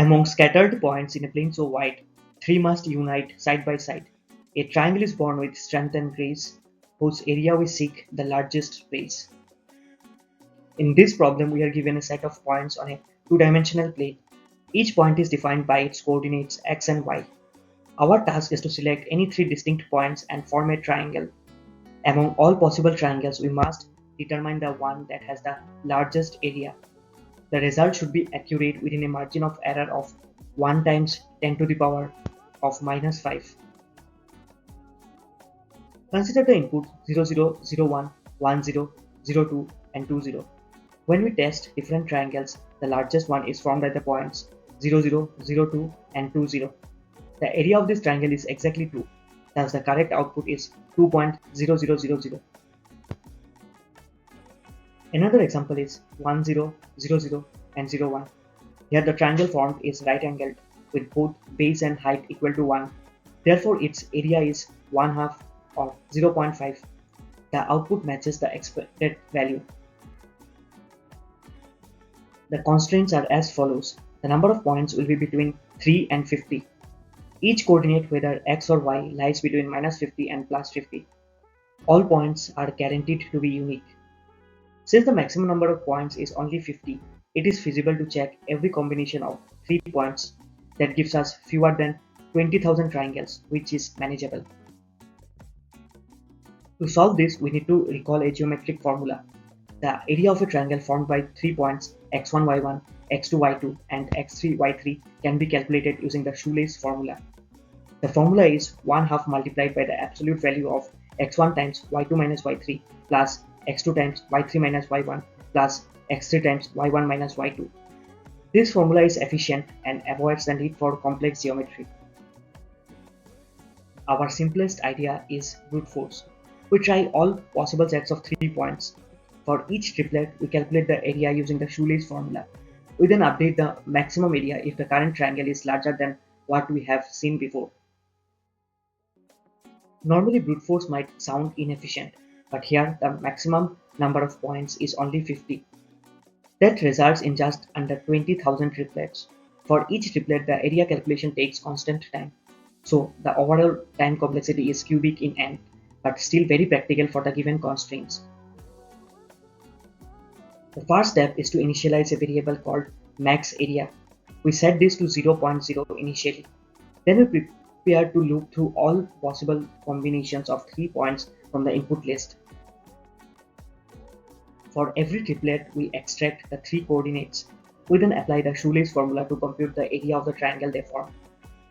Among scattered points in a plane so wide, three must unite side by side. A triangle is born with strength and grace, whose area we seek the largest space. In this problem, we are given a set of points on a two-dimensional plane. Each point is defined by its coordinates x and y. Our task is to select any three distinct points and form a triangle. Among all possible triangles, we must determine the one that has the largest area. The result should be accurate within a margin of error of 1 times 10 to the power of minus 5. Consider the input 0, 0, 0, 1, 1, 0, 0, 2 and 2, 0. When we test different triangles, the largest one is formed at the points 0, 0, 0, 2 and 2, 0. The area of this triangle is exactly 2. Thus the correct output is 2.0000. Another example is 1, 0, 0, 0 and 0, 1. Here the triangle formed is right angled with both base and height equal to 1. Therefore its area is 1/2 or 0.5. The output matches the expected value. The constraints are as follows. The number of points will be between 3 and 50. Each coordinate, whether x or y, lies between minus 50 and plus 50. All points are guaranteed to be unique. Since the maximum number of points is only 50, it is feasible to check every combination of 3 points. That gives us fewer than 20,000 triangles, which is manageable. To solve this, we need to recall a geometric formula. The area of a triangle formed by 3 points x1, y1, x2, y2 and x3, y3 can be calculated using the shoelace formula. The formula is 1/2 multiplied by the absolute value of x1 times y2 minus y3 plus x2 times y3 minus y1 plus x3 times y1 minus y2. This formula is efficient and avoids the need for complex geometry. Our simplest idea is brute force. We try all possible sets of 3 points. For each triplet, we calculate the area using the shoelace formula. We then update the maximum area if the current triangle is larger than what we have seen before. Normally brute force might sound inefficient, but here the maximum number of points is only 50. That results in just under 20,000 triplets. For each triplet, the area calculation takes constant time. So the overall time complexity is cubic in n, but still very practical for the given constraints. The first step is to initialize a variable called max area. We set this to 0.0 initially. Then we prepare to loop through all possible combinations of 3 points from the input list. For every triplet, we extract the 3 coordinates. We then apply the shoelace formula to compute the area of the triangle they form.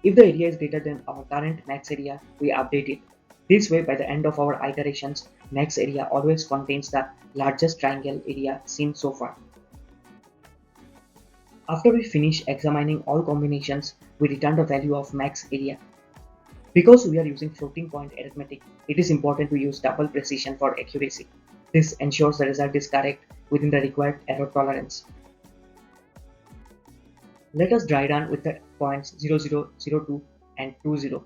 If the area is greater than our current max area, we update it. This way, by the end of our iterations, max area always contains the largest triangle area seen so far. After we finish examining all combinations, we return the value of max area. Because we are using floating point arithmetic, it is important to use double precision for accuracy. This ensures the result is correct within the required error tolerance. Let us dry run with the points 0, 0, 0, 2 and 2, 0.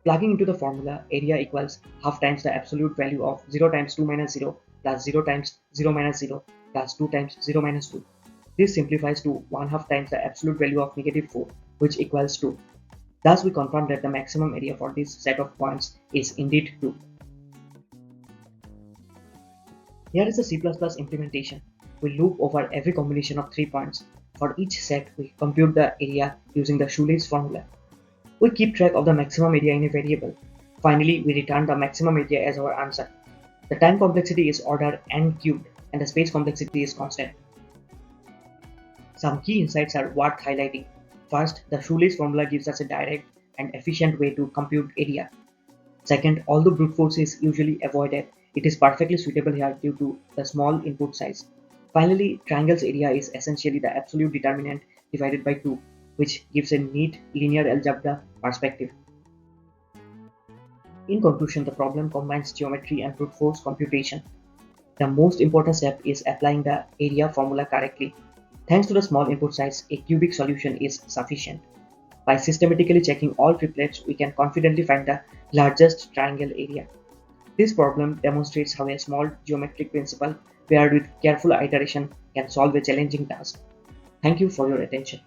Plugging into the formula, area equals half times the absolute value of 0 times 2 minus 0 plus 0 times 0 minus 0 plus 2 times 0 minus 2. This simplifies to 1/2 times the absolute value of negative 4, which equals 2. Thus we confirm that the maximum area for this set of points is indeed 2. Here is the C++ implementation. We loop over every combination of 3 points. For each set, we compute the area using the shoelace formula. We keep track of the maximum area in a variable. Finally, we return the maximum area as our answer. The time complexity is order n cubed and the space complexity is constant. Some key insights are worth highlighting. First, the shoelace formula gives us a direct and efficient way to compute area. Second, although brute force is usually avoided, it is perfectly suitable here due to the small input size. Finally, triangle's area is essentially the absolute determinant divided by 2, which gives a neat linear algebra perspective. In conclusion, the problem combines geometry and brute force computation. The most important step is applying the area formula correctly. Thanks to the small input size, a cubic solution is sufficient. By systematically checking all triplets, we can confidently find the largest triangle area. This problem demonstrates how a small geometric principle paired with careful iteration can solve a challenging task. Thank you for your attention.